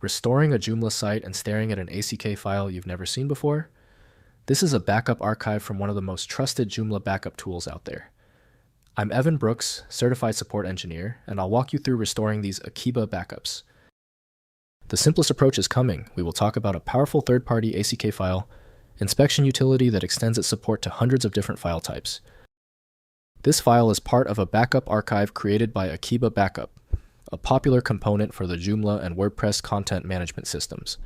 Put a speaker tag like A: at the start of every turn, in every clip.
A: Restoring a Joomla site and staring at an ACK file you've never seen before? This is a backup archive from one of the most trusted Joomla backup tools out there. I'm Evan Brooks, Certified Support Engineer, and I'll walk you through restoring these Akeeba backups. The simplest approach is coming. We will talk about a powerful third-party ACK file inspection utility that extends its support to hundreds of different file types. This file is part of a backup archive created by Akeeba Backup, a popular component for the Joomla and WordPress content management systems.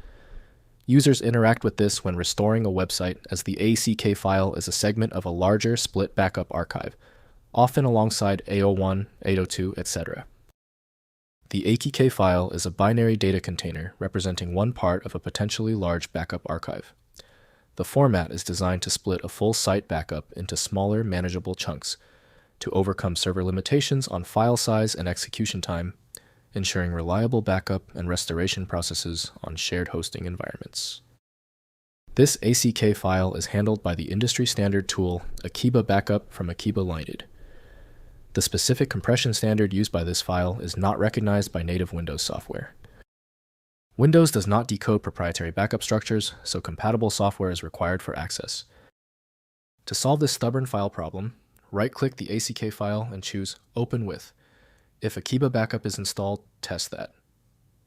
A: Users interact with this when restoring a website, as the ACK file is a segment of a larger split backup archive, often alongside A01, 802, etc. The ACK file is a binary data container representing one part of a potentially large backup archive. The format is designed to split a full site backup into smaller, manageable chunks to overcome server limitations on file size and execution time, ensuring reliable backup and restoration processes on shared hosting environments. This ACK file is handled by the industry standard tool Akeeba Backup from Akeeba Limited. The specific compression standard used by this file is not recognized by native Windows software. Windows does not decode proprietary backup structures, so compatible software is required for access. To solve this stubborn file problem, right-click the ACK file and choose Open With. If Akeeba Backup is installed, test that.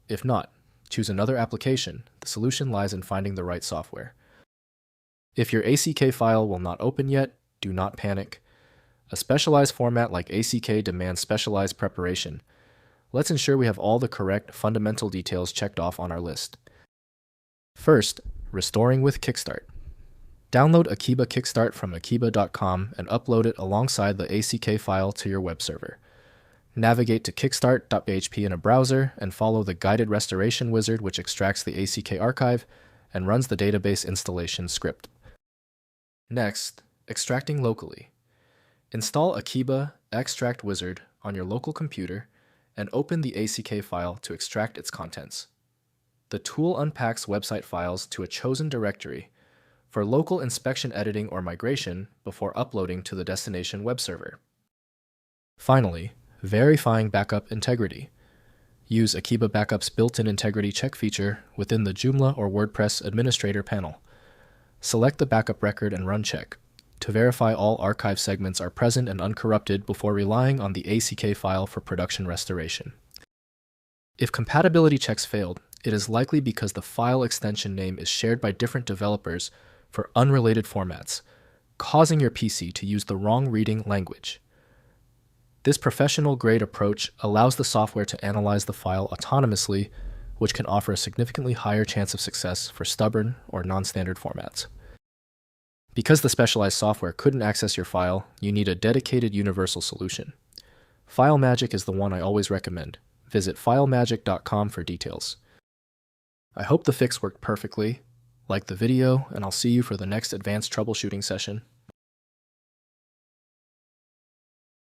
A: If not, choose another application. The solution lies in finding the right software. If your ACK file will not open yet, do not panic. A specialized format like ACK demands specialized preparation. Let's ensure we have all the correct fundamental details checked off on our list. First, restoring with Kickstart. Download Akeeba Kickstart from akeeba.com and upload it alongside the ACK file to your web server. Navigate to kickstart.php in a browser and follow the guided restoration wizard, which extracts the ACK archive and runs the database installation script. Next, extracting locally. Install Akeeba Extract Wizard on your local computer and open the ACK file to extract its contents. The tool unpacks website files to a chosen directory for local inspection, editing, or migration before uploading to the destination web server. Finally, verifying backup integrity. Use Akeeba Backup's built-in integrity check feature within the Joomla or WordPress administrator panel. Select the backup record and run check to verify all archive segments are present and uncorrupted before relying on the ACK file for production restoration. If compatibility checks failed, it is likely because the file extension name is shared by different developers for unrelated formats, causing your PC to use the wrong reading language. This professional-grade approach allows the software to analyze the file autonomously, which can offer a significantly higher chance of success for stubborn or non-standard formats. Because the specialized software couldn't access your file, you need a dedicated universal solution. FileMagick is the one I always recommend. Visit filemagick.com for details. I hope the fix worked perfectly. Like the video, and I'll see you for the next advanced troubleshooting session.